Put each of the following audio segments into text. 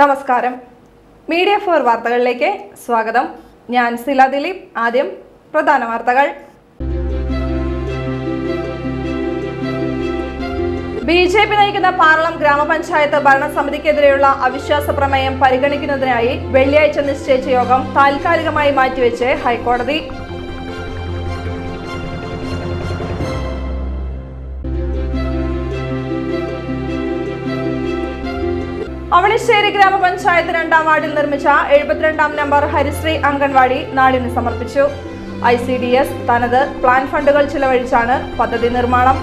നമസ്കാരം. മീഡിയ 4 വാർത്തകളിലേക്ക് സ്വാഗതം. ഞാൻ സില ദിലീപ്. ആദ്യം പ്രധാന വാർത്തകൾ. ബിജെപി നയിക്കുന്ന പാർലം ഗ്രാമപഞ്ചായത്ത് ഭരണസമിതിക്കെതിരെയുള്ള അവിശ്വാസ പ്രമേയം പരിഗണിക്കുന്നതിനായി വെള്ളിയാഴ്ച നിശ്ചയിച്ച യോഗം താൽക്കാലികമായി മാറ്റിവെച്ച് ഹൈക്കോടതി. അവണിശ്ശേരി ഗ്രാമപഞ്ചായത്ത് 2ാം വാർഡിൽ നിർമ്മിച്ച 72ാം നമ്പർ ഹരിശ്രീ അംഗൻവാടി നാടിന് സമർപ്പിച്ചു. ICDS തനത് പ്ലാൻ ഫണ്ടുകൾ ചിലവഴിച്ചാണ് പദ്ധതി നിർമ്മാണം.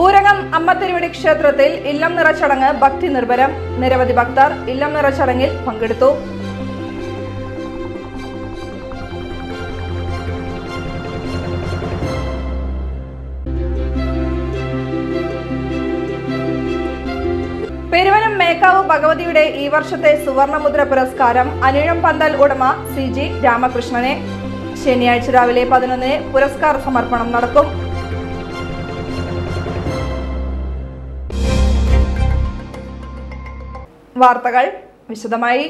ഊരകം അമ്മത്തിരുവടി ക്ഷേത്രത്തിൽ ഇല്ലം നിറച്ചടങ്ങ് ഭക്തി നിർഭരം. നിരവധി ഭക്തർ ഇല്ലം നിറച്ചടങ്ങിൽ പങ്കെടുത്തു. പെരുവനം മേക്കാവ് ഭഗവതിയുടെ ഈ വർഷത്തെ സുവർണമുദ്ര പുരസ്കാരം അനിഴം പന്തൽ ഉടമ CG രാമകൃഷ്ണനെ. ശനിയാഴ്ച രാവിലെ 11-ന് പുരസ്കാര സമർപ്പണം നടക്കും. വാർത്തകൾ വിശദമായി.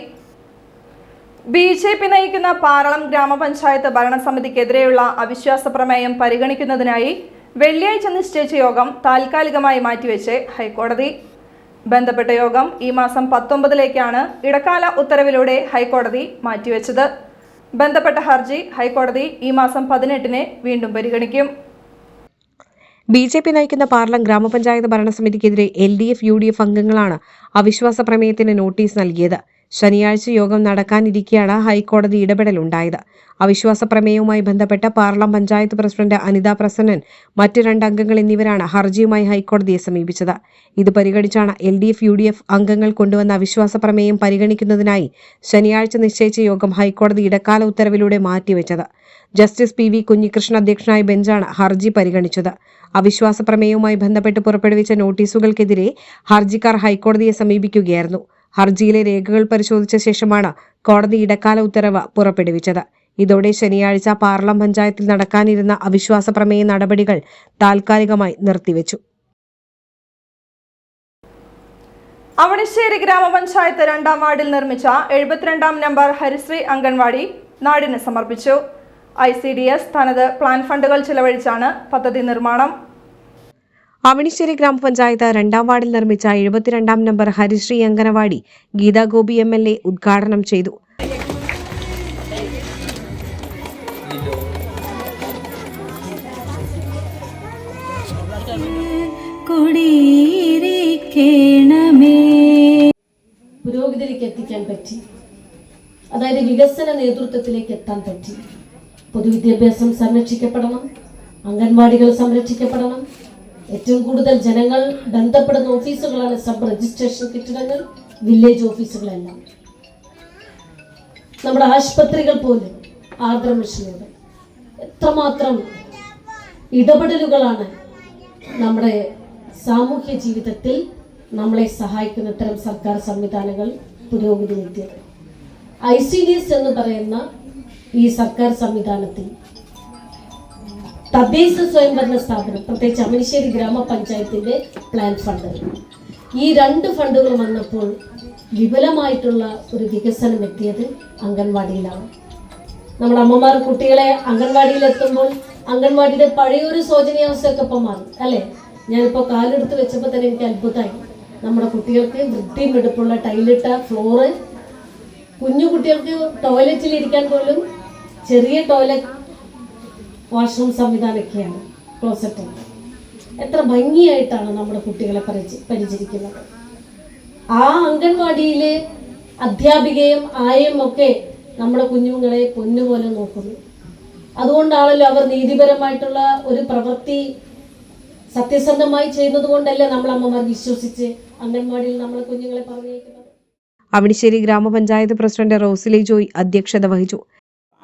ബിജെപി നയിക്കുന്ന പാറളം ഗ്രാമപഞ്ചായത്ത് ഭരണസമിതിക്കെതിരെയുള്ള അവിശ്വാസ പ്രമേയം പരിഗണിക്കുന്നതിനായി വെള്ളിയാഴ്ച നിശ്ചയിച്ച യോഗം താൽക്കാലികമായി മാറ്റിവെച്ച് ഹൈക്കോടതി. ബന്ധപ്പെട്ട യോഗം ഈ മാസം 19-ലേക്കാണ് ഇടക്കാല ഉത്തരവിലൂടെ ഹൈക്കോടതി മാറ്റിവെച്ചത്. ബന്ധപ്പെട്ട ഹർജി ഹൈക്കോടതി ഈ മാസം 18-ന് വീണ്ടും പരിഗണിക്കും. ബിജെപി നയിക്കുന്ന പാർലം ഗ്രാമപഞ്ചായത്ത് ഭരണസമിതിക്കെതിരെ LDF UDF അംഗങ്ങളാണ് അവിശ്വാസ പ്രമേയത്തിന് നോട്ടീസ് നൽകിയത്. ശനിയാഴ്ച യോഗം നടക്കാനിരിക്കെയാണ് ഹൈക്കോടതി ഇടപെടലുണ്ടായത്. അവിശ്വാസ പ്രമേയവുമായി ബന്ധപ്പെട്ട പാർലം പഞ്ചായത്ത് പ്രസിഡന്റ് അനിത പ്രസന്നൻ, മറ്റ് 2 അംഗങ്ങൾ എന്നിവരാണ് ഹർജിയുമായി ഹൈക്കോടതിയെ സമീപിച്ചത്. ഇത് പരിഗണിച്ചാണ് LDF UDF അംഗങ്ങൾ കൊണ്ടുവന്ന അവിശ്വാസ പ്രമേയം പരിഗണിക്കുന്നതിനായി ശനിയാഴ്ച നിശ്ചയിച്ച യോഗം ഹൈക്കോടതി ഇടക്കാല ഉത്തരവിലൂടെ മാറ്റിവെച്ചത്. ജസ്റ്റിസ് PV കുഞ്ഞികൃഷ്ണൻ അധ്യക്ഷനായ ബെഞ്ചാണ് ഹർജി പരിഗണിച്ചത്. അവിശ്വാസ പ്രമേയവുമായി ബന്ധപ്പെട്ട് പുറപ്പെടുവിച്ച നോട്ടീസുകൾക്കെതിരെ ഹർജിക്കാർ ഹൈക്കോടതിയെ സമീപിക്കുകയായിരുന്നു. ഹർജിയിലെ രേഖകൾ പരിശോധിച്ച ശേഷമാണ് കോടതി ഇടക്കാല ഉത്തരവ് പുറപ്പെടുവിച്ചത്. ഇതോടെ ശനിയാഴ്ച പാർലം പഞ്ചായത്തിൽ നടക്കാനിരുന്ന അവിശ്വാസ പ്രമേയ നടപടികൾ താൽക്കാലികമായി നിർത്തിവെച്ചു. അവണിശ്ശേരി ഗ്രാമപഞ്ചായത്ത് 2ാം വാർഡിൽ നിർമ്മിച്ച 72ാം നമ്പർ ഹരിശ്രീ അംഗൻവാടി നാടിന് സമർപ്പിച്ചു. ICDS തനത് പ്ലാൻ ഫണ്ടുകൾ ചിലവഴിച്ചാണ് പദ്ധതി നിർമ്മാണം. അവണിശ്ശേരി ഗ്രാമപഞ്ചായത്ത് 2ാം വാർഡിൽ നിർമ്മിച്ച 72ാം നമ്പർ ഹരിശ്രീ അംഗനവാടി ഗീതാ ഗോപി MLA ഉദ്ഘാടനം ചെയ്തു. പുരോഗതിയിലേക്ക് എത്തിക്കാൻ പറ്റി, അതായത് വികസന നേതൃത്വത്തിലേക്ക് എത്താൻ പറ്റി. പൊതുവിദ്യാഭ്യാസം സംരക്ഷിക്കപ്പെടണം, അംഗൻവാടികൾ സംരക്ഷിക്കപ്പെടണം. ഏറ്റവും കൂടുതൽ ജനങ്ങൾ ബന്ധപ്പെടുന്ന ഓഫീസുകളാണ് സബ് രജിസ്ട്രേഷൻ കെട്ടിടങ്ങൾ, വില്ലേജ് ഓഫീസുകളെല്ലാം. നമ്മുടെ ആശുപത്രികൾ പോലും ആർദ്ര മിഷനോട് എത്രമാത്രം ഇടപെടലുകളാണ് നമ്മുടെ സാമൂഹ്യ ജീവിതത്തിൽ നമ്മളെ സഹായിക്കുന്ന ഇത്തരം സർക്കാർ സംവിധാനങ്ങൾ പുരോഗതിയിലെത്തിയത്. ICDS എന്ന് പറയുന്ന ഈ സർക്കാർ സംവിധാനത്തിൽ തദ്ദേശ സ്വയംഭരണ സ്ഥാപനം, പ്രത്യേകിച്ച് അവണിശ്ശേരി ഗ്രാമപഞ്ചായത്തിന്റെ പ്ലാൻ ഫണ്ട്, ഈ 2 ഫണ്ടുകൾ വന്നപ്പോൾ വിപുലമായിട്ടുള്ള ഒരു വികസനം എത്തിയത് അംഗൻവാടിയിലാണ്. നമ്മുടെ അമ്മമാർ കുട്ടികളെ അംഗൻവാടിയിലെത്തുമ്പോൾ അംഗൻവാടിയുടെ പഴയൊരു ശോചനീയാവസ്ഥയൊക്കെ ഇപ്പം മാറി അല്ലേ. ഞാനിപ്പോൾ കാലെടുത്ത് വെച്ചപ്പോൾ തന്നെ എനിക്ക് അത്ഭുതമായി. നമ്മുടെ കുട്ടികൾക്ക് വൃത്തിയും വെടുപ്പുള്ള ടൈലിട്ട ഫ്ലോറ്, കുഞ്ഞു കുട്ടികൾക്ക് ടോയ്ലറ്റിൽ ഇരിക്കാൻ പോലും ചെറിയ ടോയ്ലറ്റ് വാഷ്റൂം സംവിധാനമൊക്കെയാണ്, ക്ലോസറ്റ്. എത്ര ഭംഗിയായിട്ടാണ് നമ്മുടെ കുട്ടികളെ പരിചരിക്കുന്നത്. ആ അംഗൻവാടിയിലെ അധ്യാപികയും ആയയും ഒക്കെ നമ്മുടെ കുഞ്ഞുങ്ങളെ പൊന്നുപോലെ നോക്കുന്നു. അതുകൊണ്ടാണല്ലോ അവർ നീതിപരമായിട്ടുള്ള ഒരു പ്രവൃത്തി സത്യസന്ധമായി ചെയ്യുന്നത് കൊണ്ടല്ലേ നമ്മൾ അമ്മമാർ വിശ്വസിച്ച് അംഗൻവാടിയിൽ നമ്മളെ കുഞ്ഞുങ്ങളെ പറഞ്ഞേക്കുന്നത്. അവണിശ്ശേരി ഗ്രാമപഞ്ചായത്ത് പ്രസിഡന്റ് റോസിലി ജോയ് അധ്യക്ഷത വഹിച്ചു.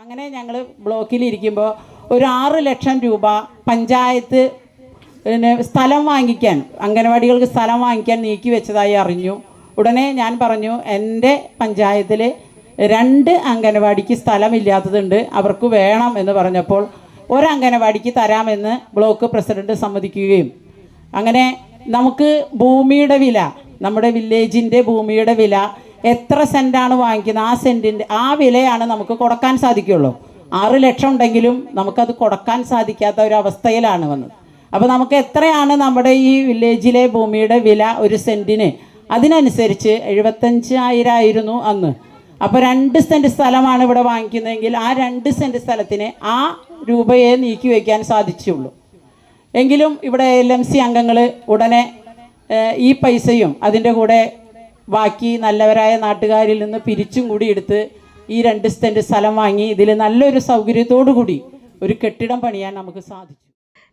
അങ്ങനെ ഞങ്ങൾ ബ്ലോക്കിലിരിക്കുമ്പോൾ ഒരു 6 ലക്ഷം രൂപ പഞ്ചായത്ത് സ്ഥലം വാങ്ങിക്കാൻ, അംഗനവാടികൾക്ക് സ്ഥലം വാങ്ങിക്കാൻ നീക്കി വെച്ചതായി അറിഞ്ഞു. ഉടനെ ഞാൻ പറഞ്ഞു, എൻ്റെ പഞ്ചായത്തിൽ 2 അംഗനവാടിക്ക് സ്ഥലമില്ലാത്തതുണ്ട്, അവർക്ക് വേണം എന്ന് പറഞ്ഞപ്പോൾ ഒരംഗനവാടിക്ക് തരാമെന്ന് ബ്ലോക്ക് പ്രസിഡന്റ് സമ്മതിക്കുകയും അങ്ങനെ നമുക്ക് ഭൂമിയുടെ വില, നമ്മുടെ വില്ലേജിൻ്റെ ഭൂമിയുടെ വില എത്ര സെൻറ്റാണ് വാങ്ങിക്കുന്നത് ആ സെൻറ്റിൻ്റെ ആ വിലയാണ് നമുക്ക് കൊടുക്കാൻ സാധിക്കുള്ളൂ. 6 ലക്ഷം ഉണ്ടെങ്കിലും നമുക്കത് കൊടുക്കാൻ സാധിക്കാത്ത ഒരു അവസ്ഥയിലാണ് വന്നത്. അപ്പോൾ നമുക്ക് എത്രയാണ് നമ്മുടെ ഈ വില്ലേജിലെ ഭൂമിയുടെ വില ഒരു സെൻറ്റിന്, അതിനനുസരിച്ച് 75,000 ആയിരുന്നു അന്ന്. അപ്പോൾ 2 സെൻറ്റ് സ്ഥലമാണ് ഇവിടെ വാങ്ങിക്കുന്നതെങ്കിൽ ആ 2 സെൻറ്റ് സ്ഥലത്തിന് ആ രൂപയെ നീക്കി വയ്ക്കാൻ സാധിച്ചുള്ളൂ. എങ്കിലും ഇവിടെ LMC അംഗങ്ങൾ ഉടനെ ഈ പൈസയും അതിൻ്റെ കൂടെ ബാക്കി നല്ലവരായ നാട്ടുകാരിൽ നിന്ന് പിരിച്ചും കൂടി എടുത്ത് ഈ 2 സെൻറ്റ് സ്ഥലം വാങ്ങി ഇതിൽ നല്ലൊരു സൗകര്യത്തോടു കൂടി ഒരു കെട്ടിടം പണിയാൻ നമുക്ക് സാധിച്ചു.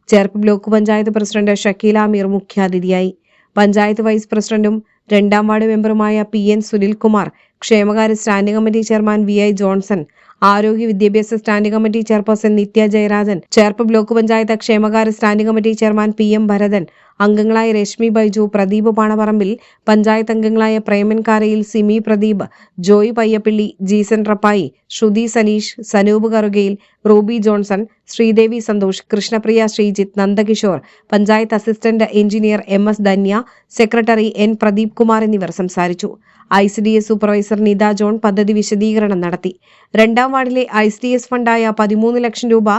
ചേർപ്പ് ബ്ലോക്ക് പഞ്ചായത്ത് പ്രസിഡന്റ് ഷക്കീല അമീർ മുഖ്യാതിഥിയായി. പഞ്ചായത്ത് വൈസ് പ്രസിഡന്റും 2ാം വാർഡ് മെമ്പറുമായ PN സുനിൽകുമാർ, ക്ഷേമകാര്യ standing committee chairman VI Johnson, ആരോഗ്യ വിദ്യാഭ്യാസ standing committee chairperson Nithya Jayarajan, Cherpu block panchayat ക്ഷേമകാര്യ standing committee chairman PM Bharathan, അംഗങ്ങളായ രശ്മി ബൈജു, പ്രദീപ് പാണപറമ്പിൽ, പഞ്ചായത്ത് അംഗങ്ങളായ Preman Karayil, Simi Pradeep, Joy Payyappilly, Jeesan Rappai, Sruthi Saneesh, Sanoop Karukayil, Ruby Johnson, Sreedevi Santhosh, Krishnapriya Sreejith, Nandakishore, panchayat assistant engineer MS Dhanya, secretary N Pradeep Kumar എന്നിവർ സംസാരിച്ചു. ICDS സൂപ്പർവൈസർ നിത ജോൺ പദ്ധതി വിശദീകരണം നടത്തി. 2ാം വാർഡിലെ ICDS ഫണ്ടായ 13 ലക്ഷം രൂപ,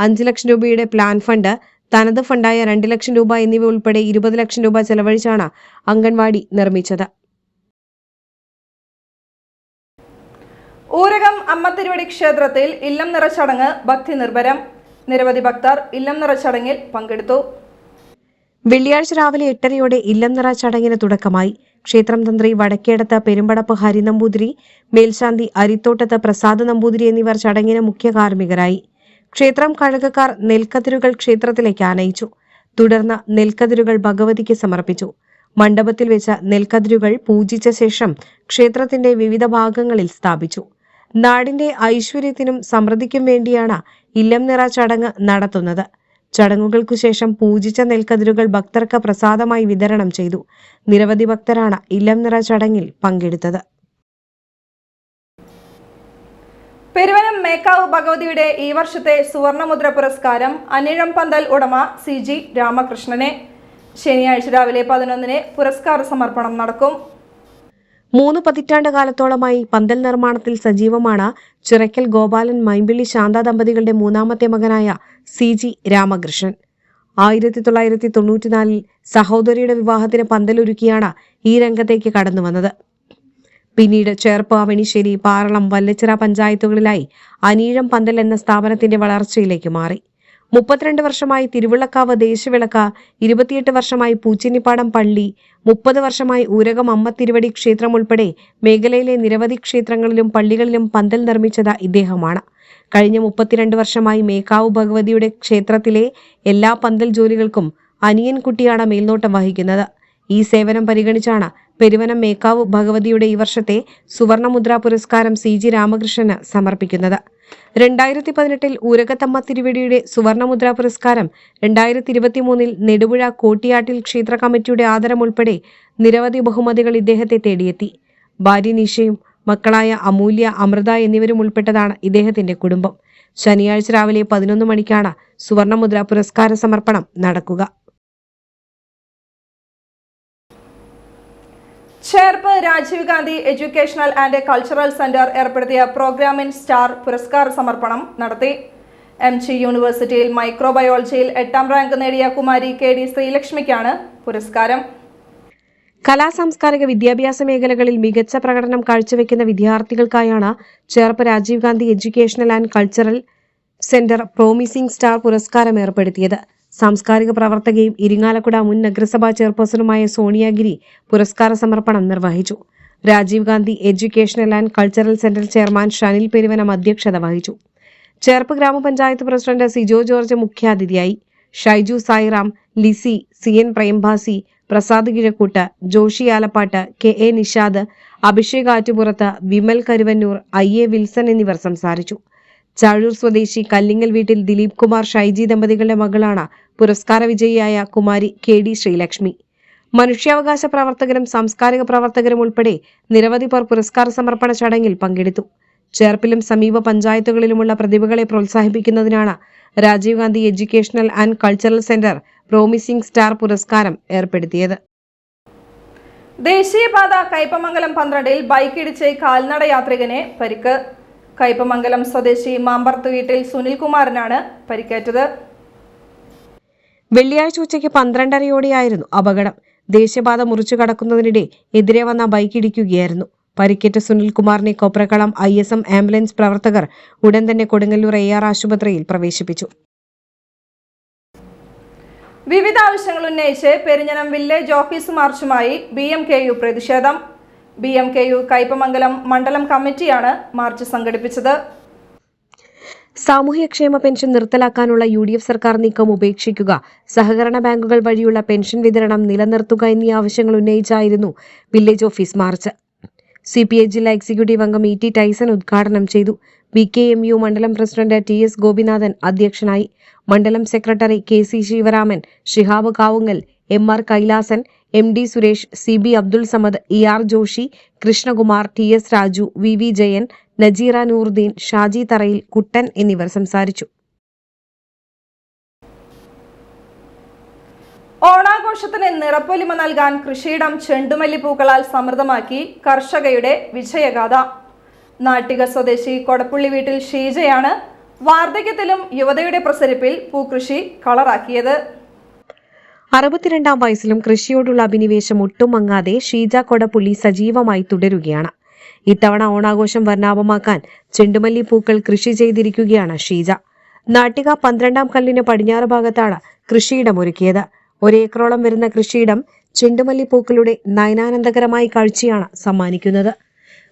5 ലക്ഷം രൂപയുടെ പ്ലാൻ ഫണ്ട്, തനത് ഫണ്ടായ 2 ലക്ഷം രൂപ എന്നിവ ഉൾപ്പെടെ 20 ലക്ഷം രൂപ ചെലവഴിച്ചാണ് അംഗൻവാടി നിർമ്മിച്ചത്. ഊരകം അമ്മത്തിരുവടി ക്ഷേത്രത്തിൽ ഇല്ലം നിറ ചടങ്ങ് ഭക്തി നിർഭരം. നിരവധി ഭക്തർ ഇല്ലം നിറ ചടങ്ങിൽ പങ്കെടുത്തു. വെള്ളിയാഴ്ച രാവിലെ 8:30 ഇല്ലം നിറ ചടങ്ങിന് തുടക്കമായി. ക്ഷേത്രം തന്ത്രി വടക്കേടത്ത് പെരുമ്പടപ്പ് ഹരിനമ്പൂതിരി, മേൽശാന്തി അരിത്തോട്ടത്ത് പ്രസാദ് നമ്പൂതിരി എന്നിവർ ചടങ്ങിന് മുഖ്യ കാർമ്മികരായി. ക്ഷേത്രം കഴകക്കാർ നെൽക്കതിരുകൾ ക്ഷേത്രത്തിലേക്ക് ആനയിച്ചു. തുടർന്ന് നെൽക്കതിരുകൾ ഭഗവതിക്ക് സമർപ്പിച്ചു. മണ്ഡപത്തിൽ വെച്ച നെൽക്കതിരുകൾ പൂജിച്ച ശേഷം ക്ഷേത്രത്തിന്റെ വിവിധ ഭാഗങ്ങളിൽ സ്ഥാപിച്ചു. നാടിന്റെ ഐശ്വര്യത്തിനും സമൃദ്ധിക്കും വേണ്ടിയാണ് ഇല്ലം നിറ ചടങ്ങ് നടത്തുന്നത്. ചടങ്ങുകൾക്കു ശേഷം പൂജിച്ച നെൽക്കതിരുകൾ ഭക്തർക്ക് പ്രസാദമായി വിതരണം ചെയ്തു. നിരവധി ഭക്തരാണ് ഇല്ലം നിറ ചടങ്ങിൽ പങ്കെടുത്തത്. പെരുവനം മേക്കാവ് ഭഗവതിയുടെ ഈ വർഷത്തെ സുവർണമുദ്ര പുരസ്കാരം അനിഴം പന്തൽ ഉടമ CG രാമകൃഷ്ണനെ. ശനിയാഴ്ച രാവിലെ 11-ന് പുരസ്കാര സമർപ്പണം നടക്കും. 3 പതിറ്റാണ്ട് കാലത്തോളമായി പന്തൽ നിർമ്മാണത്തിൽ സജീവമാണ് ചിറയ്ക്കൽ ഗോപാലൻ മൈമ്പിള്ളി ശാന്ത ദമ്പതികളുടെ 3ാമത്തെ മകനായ CG രാമകൃഷ്ണൻ. 1994-ൽ സഹോദരിയുടെ വിവാഹത്തിന് പന്തലൊരുക്കിയാണ് ഈ രംഗത്തേക്ക് കടന്നുവന്നത്. പിന്നീട് ചേർപ്പ്, അവണിശ്ശേരി, പാറളം, വല്ലച്ചിറ പഞ്ചായത്തുകളിലായി അനീഴം പന്തൽ എന്ന സ്ഥാപനത്തിന്റെ വളർച്ചയിലേക്ക് മാറി. 32 വർഷമായി തിരുവിളക്കാവ് ദേശവിളക്ക്, 28 വർഷമായി പൂച്ചിനിപ്പാടം പള്ളി, 30 വർഷമായി ഊരകം അമ്മത്തിരുവടി ക്ഷേത്രം ഉൾപ്പെടെ മേഖലയിലെ നിരവധി ക്ഷേത്രങ്ങളിലും പള്ളികളിലും പന്തൽ നിർമ്മിച്ചത് ഇദ്ദേഹമാണ്. കഴിഞ്ഞ 32 വർഷമായി മേക്കാവ് ഭഗവതിയുടെ ക്ഷേത്രത്തിലെ എല്ലാ പന്തൽ ജോലികൾക്കും അനിയൻകുട്ടിയാണ് മേൽനോട്ടം വഹിക്കുന്നത്. ഈ സേവനം പരിഗണിച്ചാണ് പെരുവനം മേക്കാവ് ഭഗവതിയുടെ ഈ വർഷത്തെ സുവർണമുദ്ര പുരസ്കാരം CG രാമകൃഷ്ണന് സമർപ്പിക്കുന്നത്. 2018-ൽ ഊരകത്തമ്മ തിരുവടിയുടെ സുവർണമുദ്ര പുരസ്കാരം, 2023-ൽ നെടുപുഴ കോട്ടിയാട്ടിൽ ക്ഷേത്ര കമ്മിറ്റിയുടെ ആദരം ഉൾപ്പെടെ നിരവധി ബഹുമതികൾ ഇദ്ദേഹത്തെ തേടിയെത്തി. ഭാര്യ നിഷയും മക്കളായ അമൂല്യ, അമൃത എന്നിവരും ഉൾപ്പെട്ടതാണ് ഇദ്ദേഹത്തിന്റെ കുടുംബം. ശനിയാഴ്ച രാവിലെ 11 മണിക്കാണ് സുവർണമുദ്ര പുരസ്കാര സമർപ്പണം നടക്കുക. Cherpu Rajiv Gandhi educational and cultural centre ഏർപ്പെടുത്തിയ പ്രോഗ്രാം ഇൻ സ്റ്റാർ പുരസ്കാര സമർപ്പണം നടത്തി. MG യൂണിവേഴ്സിറ്റിയിൽ മൈക്രോബയോളജിയിൽ 8ാം റാങ്ക് നേടിയ കുമാരി KD ശ്രീലക്ഷ്മിക്കാണ് പുരസ്കാരം. കലാസാംസ്കാരിക വിദ്യാഭ്യാസ മേഖലകളിൽ മികച്ച പ്രകടനം കാഴ്ചവെക്കുന്ന വിദ്യാർത്ഥികൾക്കായാണ് Cherpu Rajiv Gandhi educational and cultural centre promising star പുരസ്കാരം ഏർപ്പെടുത്തിയത്. സാംസ്കാരിക പ്രവർത്തകയും ഇരിങ്ങാലക്കുട മുൻ നഗരസഭാ ചെയർപേഴ്സണുമായ സോണിയാഗിരി പുരസ്കാര സമർപ്പണം നിർവഹിച്ചു. Rajiv Gandhi educational and cultural centre chairman Shanil Peruvanam അധ്യക്ഷത വഹിച്ചു. ചേർപ്പ് ഗ്രാമപഞ്ചായത്ത് പ്രസിഡന്റ് സിജോ ജോർജ് മുഖ്യാതിഥിയായി. Shaiju Sairam, Lissy, CN Prembhasi, Prasad Kizhakoot, Joshy Alappatt, KA Nishad, Abhishek Attupurath, Vimal Karuvannur, IA Wilson എന്നിവർ സംസാരിച്ചു. ചാഴൂർ സ്വദേശി കല്ലിങ്ങൽ വീട്ടിൽ ദിലീപ് കുമാർ ഷൈജി ദമ്പതികളുടെ മകളാണ് പുരസ്കാര വിജയിയായ കുമാരി KD ശ്രീലക്ഷ്മി. മനുഷ്യാവകാശ പ്രവർത്തകരും സാംസ്കാരിക പ്രവർത്തകരും ഉൾപ്പെടെ നിരവധി പേർ പുരസ്കാര സമർപ്പണ ചടങ്ങിൽ പങ്കെടുത്തു. ചേർപ്പിലും സമീപ പഞ്ചായത്തുകളിലുമുള്ള പ്രതിഭകളെ പ്രോത്സാഹിപ്പിക്കുന്നതിനാണ് Rajiv Gandhi educational and cultural centre promising star പുരസ്കാരം ഏർപ്പെടുത്തിയത്. ദേശീയപാത കയ്പമംഗലം 12-ൽ ബൈക്കിടിച്ച് കാൽനട യാത്രികന് പരിക്ക്. കയ്പമംഗലം സ്വദേശി മാമ്പർത്ത് വീട്ടിൽ സുനിൽകുമാറിനാണ് പരിക്കേറ്റത്. വെള്ളിയാഴ്ച ഉച്ചയ്ക്ക് 12:30-ഓടെയായിരുന്നു അപകടം. ദേശീയപാത മുറിച്ചു കടക്കുന്നതിനിടെ എതിരെ വന്ന ബൈക്ക് ഇടിക്കുകയായിരുന്നു. പരിക്കേറ്റ സുനിൽകുമാറിനെ കൊപ്രക്കളം ISM ആംബുലൻസ് പ്രവർത്തകർ ഉടൻ തന്നെ കൊടുങ്ങല്ലൂർ AR ആശുപത്രിയിൽ പ്രവേശിപ്പിച്ചു. വിവിധ ആവശ്യങ്ങൾ ഉന്നയിച്ച് പെരിഞ്ഞനം വില്ലേജ് ഓഫീസ് മാർച്ചുമായി BMKU പ്രതിഷേധം. BMKU കയ്പമംഗലം മണ്ഡലം കമ്മിറ്റിയാണ് മാർച്ച് സംഘടിപ്പിച്ചത്. സാമൂഹ്യക്ഷേമ പെൻഷൻ നിർത്തലാക്കാനുള്ള UDF സർക്കാർ നീക്കം ഉപേക്ഷിക്കുക, സഹകരണ ബാങ്കുകൾ വഴിയുള്ള പെൻഷൻ വിതരണം നിലനിർത്തുക എന്നീ ആവശ്യങ്ങൾ ഉന്നയിച്ചായിരുന്നു വില്ലേജ് ഓഫീസ് മാർച്ച്. CPI ജില്ലാ എക്സിക്യൂട്ടീവ് അംഗം ET ടൈസൺ ഉദ്ഘാടനം ചെയ്തു. BKMU മണ്ഡലം പ്രസിഡന്റ് TS ഗോപിനാഥൻ അധ്യക്ഷനായി. മണ്ഡലം secretary KC Sivaraman, Shihab Kavungal, MR Kailasan, MD Suresh, CB Abdul Samad, ER Joshi, Krishnakumar, TS Raju, VV Jayan, Najeera Nooruddin, Shaji Tharayil, Kuttan എന്നിവർ സംസാരിച്ചു. ഓണാഘോഷത്തിന് നിറപ്പൊലിമ നൽകാൻ കൃഷിയിടം ചെണ്ടുമല്ലിപ്പൂക്കളാൽ സമൃദ്ധമാക്കി കർഷകയുടെ വിജയഗാഥ. നാട്ടിക സ്വദേശി കൊടപ്പുള്ളി വീട്ടിൽ ഷീജയാണ് വാർദ്ധക്യത്തിലും യുവതയുടെ പ്രസരിപ്പിൽ പൂക്കൃഷി കളറാക്കിയത്. 62-ാം വയസ്സിലും കൃഷിയോടുള്ള അഭിനിവേശം ഒട്ടും മങ്ങാതെ ഷീജ കൊടപ്പുള്ളി സജീവമായി തുടരുകയാണ്. ഇത്തവണ ഓണാഘോഷം വർണ്ണാഭമാക്കാൻ ചെണ്ടുമല്ലി പൂക്കൾ കൃഷി ചെയ്തിരിക്കുകയാണ് ഷീജ. നാട്ടിക 12-ാം കല്ലിന് പടിഞ്ഞാറ് ഭാഗത്താണ് കൃഷിയിടം ഒരുക്കിയത്. 1 ഏക്കറോളം വരുന്ന കൃഷിയിടം ചെണ്ടുമല്ലി പൂക്കളുടെ നയനാനന്ദകരമായ കാഴ്ചയാണ് സമ്മാനിക്കുന്നത്.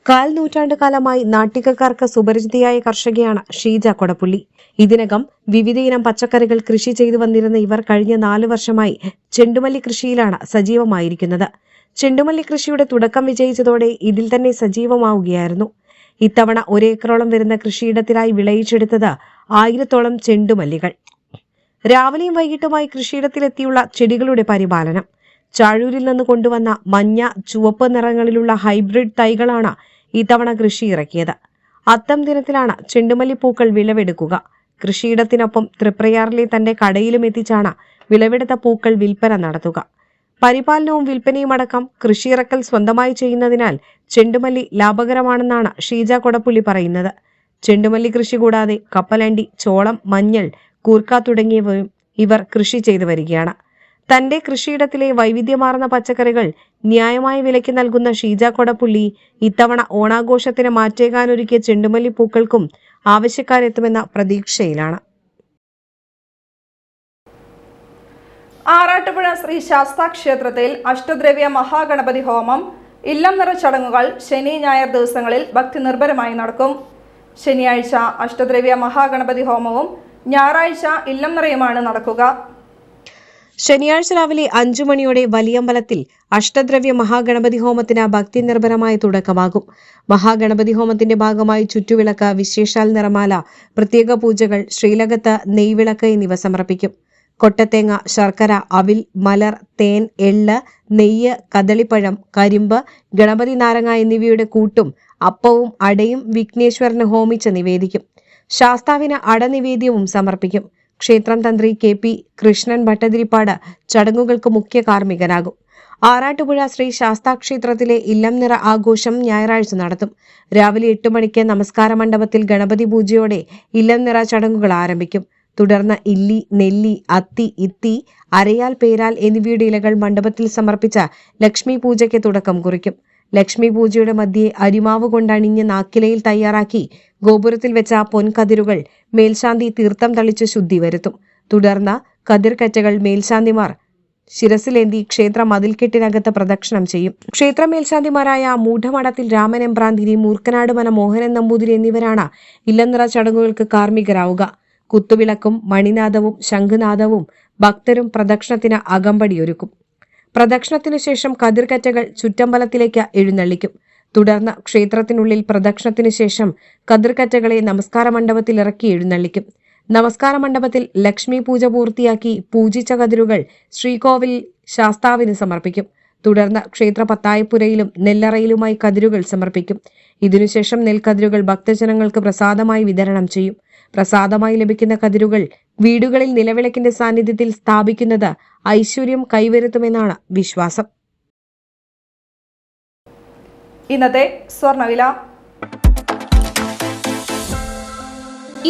1/4 നൂറ്റാണ്ട് കാലമായി നാട്ടികക്കാർക്ക് സുപരിചിതയായ കർഷകയാണ് ഷീജ കൊടപ്പുള്ളി. ഇതിനകം വിവിധയിനം പച്ചക്കറികൾ കൃഷി ചെയ്തു വന്നിരുന്ന ഇവർ കഴിഞ്ഞ 4 വർഷമായി ചെണ്ടുമല്ലി കൃഷിയിലാണ് സജീവമായിരിക്കുന്നത്. ചെണ്ടുമല്ലി കൃഷിയുടെ തുടക്കം വിജയിച്ചതോടെ ഇതിൽ തന്നെ സജീവമാവുകയായിരുന്നു. ഇത്തവണ 1 ഏക്കറോളം വരുന്ന കൃഷിയിടത്തിലായി വിളയിച്ചെടുത്തത് 1000-ഓളം ചെണ്ടുമല്ലികൾ. രാവിലെയും വൈകിട്ടുമായി കൃഷിയിടത്തിലെത്തിയുള്ള ചെടികളുടെ പരിപാലനം. ചാഴൂരിൽ നിന്ന് കൊണ്ടുവന്ന മഞ്ഞ, ചുവപ്പ് നിറങ്ങളിലുള്ള ഹൈബ്രിഡ് തൈകളാണ് ഇത്തവണ കൃഷി ഇറക്കിയത്. അത്തം ദിനത്തിലാണ് ചെണ്ടുമല്ലി പൂക്കൾ വിളവെടുക്കുക. കൃഷിയിടത്തിനൊപ്പം തൃപ്രയാറിലെ തന്റെ കടയിലും എത്തിച്ചാണ് വിളവെടുത്ത പൂക്കൾ വിൽപ്പന നടത്തുക. പരിപാലനവും വിൽപ്പനയും അടക്കം കൃഷിയിറക്കൽ സ്വന്തമായി ചെയ്യുന്നതിനാൽ ചെണ്ടുമല്ലി ലാഭകരമാണെന്നാണ് ഷീജ കൊടപ്പുള്ളി പറയുന്നത്. ചെണ്ടുമല്ലി കൃഷി കൂടാതെ കപ്പലണ്ടി, ചോളം, മഞ്ഞൾ, കൂർക്ക തുടങ്ങിയവയും ഇവർ കൃഷി ചെയ്തു വരികയാണ്. തന്റെ കൃഷിയിടത്തിലെ വൈവിധ്യമാർന്ന പച്ചക്കറികൾ ന്യായമായ വിലയ്ക്ക് നൽകുന്ന ഷീജ കൊടപ്പുള്ളി ഇത്തവണ ഓണാഘോഷത്തിന് മാറ്റേകാനൊരുക്കിയ ചെണ്ടുമല്ലി പൂക്കൾക്കും ആവശ്യക്കാരെത്തുമെന്ന പ്രതീക്ഷയിലാണ്. ആറാട്ടുപുഴ ശ്രീ ശാസ്താ ക്ഷേത്രത്തിൽ അഷ്ടദ്രവ്യ മഹാഗണപതി ഹോമം, ഇല്ലം നിറ ചടങ്ങുകൾ ശനി ഞായർ ദിവസങ്ങളിൽ ഭക്തി നിർഭരമായി നടക്കും. ശനിയാഴ്ച അഷ്ടദ്രവ്യ മഹാഗണപതി ഹോമവും ഞായറാഴ്ച ഇല്ലം നിറയുമാണ് നടക്കുക. ശനിയാഴ്ച രാവിലെ 5 മണിയോടെ വലിയമ്പലത്തിൽ അഷ്ടദ്രവ്യ മഹാഗണപതി ഹോമത്തിന് ഭക്തി നിർഭരമായ തുടക്കമാകും. മഹാഗണപതി ഹോമത്തിന്റെ ഭാഗമായി ചുറ്റുവിളക്ക്, വിശേഷാൽ നിറമാല, പ്രത്യേക പൂജകൾ, ശ്രീലകത്ത്, നെയ്വിളക്ക് എന്നിവ സമർപ്പിക്കും. കൊട്ടത്തേങ്ങ, ശർക്കര, അവിൽ, മലർ, തേൻ, എള്ള്, നെയ്യ്, കദളിപ്പഴം, കരിമ്പ്, ഗണപതി നാരങ്ങ എന്നിവയുടെ കൂട്ടും അപ്പവും അടയും വിഘ്നേശ്വരന് ഹോമിച്ച് നിവേദിക്കും. ശാസ്താവിന് അടനിവേദ്യവും സമർപ്പിക്കും. ക്ഷേത്രം തന്ത്രി KP കൃഷ്ണൻ ഭട്ടതിരിപ്പാട് ചടങ്ങുകൾക്ക് മുഖ്യ കാർമ്മികനാകും. ആറാട്ടുപുഴ ശ്രീ ശാസ്താ ക്ഷേത്രത്തിലെ ഇല്ലം നിറ ആഘോഷം ഞായറാഴ്ച നടത്തും. രാവിലെ 8 മണിക്ക് നമസ്കാര മണ്ഡപത്തിൽ ഗണപതി പൂജയോടെ ഇല്ലം നിറ ചടങ്ങുകൾ ആരംഭിക്കും. തുടർന്ന് ഇല്ലി, നെല്ലി, അത്തി, ഇത്തി, അരയാൽ, പേരാൽ എന്നിവയുടെ ഇലകൾ മണ്ഡപത്തിൽ സമർപ്പിച്ച ലക്ഷ്മി പൂജയ്ക്ക് തുടക്കം കുറിക്കും. ലക്ഷ്മി പൂജയുടെ മധ്യേ അരിമാവ് കൊണ്ടണിഞ്ഞ് നാക്കിലയിൽ തയ്യാറാക്കി ഗോപുരത്തിൽ വെച്ച പൊൻകതിരുകൾ മേൽശാന്തി തീർത്ഥം തളിച്ച് ശുദ്ധി വരുത്തും. തുടർന്ന് കതിർക്കറ്റകൾ മേൽശാന്തിമാർ ശിരസിലേന്തി ക്ഷേത്ര മതിൽക്കെട്ടിനകത്ത് പ്രദക്ഷിണം ചെയ്യും. ക്ഷേത്ര മേൽശാന്തിമാരായ മൂഢമഠത്തിൽ രാമൻ എമ്പ്രാന്തിരി, മൂർക്കനാട് മന മോഹനൻ നമ്പൂതിരി എന്നിവരാണ് ഇല്ലനിറ ചടങ്ങുകൾക്ക് കാർമ്മികരാവുക. കുത്തുവിളക്കും മണിനാദവും ശംഖുനാദവും ഭക്തരും പ്രദക്ഷിണത്തിന് അകമ്പടിയൊരുക്കും. പ്രദക്ഷിണത്തിനു ശേഷം കതിർക്കറ്റകൾ ചുറ്റമ്പലത്തിലേക്ക് എഴുന്നള്ളിക്കും. തുടർന്ന് ക്ഷേത്രത്തിനുള്ളിൽ പ്രദക്ഷിണത്തിനു ശേഷം കതിർക്കറ്റകളെ നമസ്കാര മണ്ഡപത്തിൽ ഇറക്കി എഴുന്നള്ളിക്കും. നമസ്കാര മണ്ഡപത്തിൽ ലക്ഷ്മി പൂജ പൂർത്തിയാക്കി പൂജിച്ച കതിരുകൾ ശ്രീകോവിൽ ശാസ്താവിന് സമർപ്പിക്കും. തുടർന്ന് ക്ഷേത്ര പത്തായപ്പുരയിലും നെല്ലറയിലുമായി കതിരുകൾ സമർപ്പിക്കും. ഇതിനുശേഷം നെൽക്കതിരുകൾ ഭക്തജനങ്ങൾക്ക് പ്രസാദമായി വിതരണം ചെയ്യും. പ്രസാദമായി ലഭിക്കുന്ന കതിരുകൾ വീടുകളിൽ നിലവിളക്കിന്റെ സാന്നിധ്യത്തിൽ സ്ഥാപിക്കുന്നത് ഐശ്വര്യം കൈവരുത്തുമെന്നാണ് വിശ്വാസം. ഇന്നത്തെ സ്വർണ്ണവില.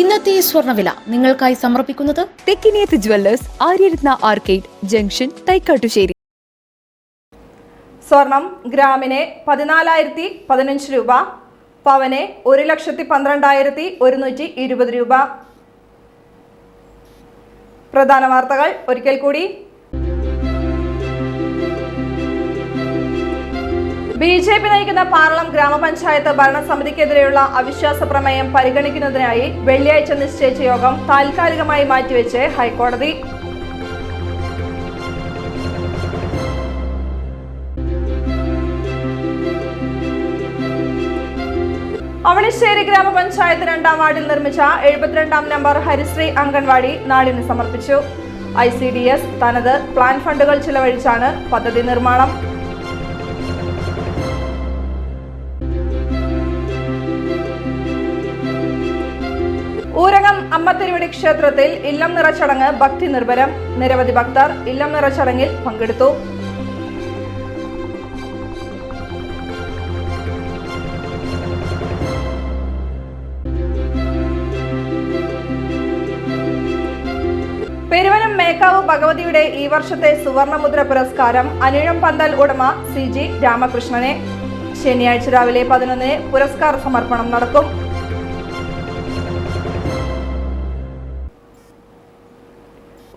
ഇന്നത്തെ സ്വർണ്ണവില നിങ്ങൾക്കായി സമർപ്പിക്കുന്നത് Thekkiniyath jewellers, Aryaratna arcade junction, Thaikkattussery. സ്വർണം ഗ്രാമിന് 14,015 രൂപ, പവന് 1,12,120 രൂപ. പ്രധാന വാർത്തകൾ ഒരിക്കൽ കൂടി. BJP നയിക്കുന്ന പാർലം ഗ്രാമപഞ്ചായത്ത് ഭരണസമിതിക്കെതിരെയുള്ള അവിശ്വാസ പ്രമേയം പരിഗണിക്കുന്നതിനായി വെള്ളിയാഴ്ച നിശ്ചയിച്ച യോഗം താൽക്കാലികമായി മാറ്റിവെച്ച് ഹൈക്കോടതി. അവണിശ്ശേരി ഗ്രാമപഞ്ചായത്ത് 2ാം വാർഡിൽ നിർമ്മിച്ച 72ാം നമ്പർ ഹരിശ്രീ അംഗൻവാടി നാടിന് സമർപ്പിച്ചു. ICDS തനത് പ്ലാൻ ഫണ്ടുകൾ ചിലവഴിച്ചാണ് പദ്ധതി നിർമ്മാണം. ഊരകം അമ്മത്തിരുവടി ക്ഷേത്രത്തിൽ ഇല്ലം നിറച്ചടങ്ങ് ഭക്തി നിർഭരം. നിരവധി ഭക്തർ ഇല്ലം നിറച്ചടങ്ങിൽ പങ്കെടുത്തു. പെരുവനം മേക്കാവ് ഭഗവതിയുടെ ഈ വർഷത്തെ സുവർണമുദ്ര പുരസ്കാരം അനിഴം പന്തൽ ഉടമ CG രാമകൃഷ്ണനെ. ശനിയാഴ്ച രാവിലെ 11-ന് പുരസ്കാര സമർപ്പണം നടക്കും.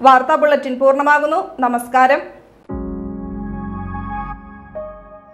വാർത്താ ബുള്ളറ്റിൻ പൂർണ്ണമാകുന്നു. നമസ്കാരം.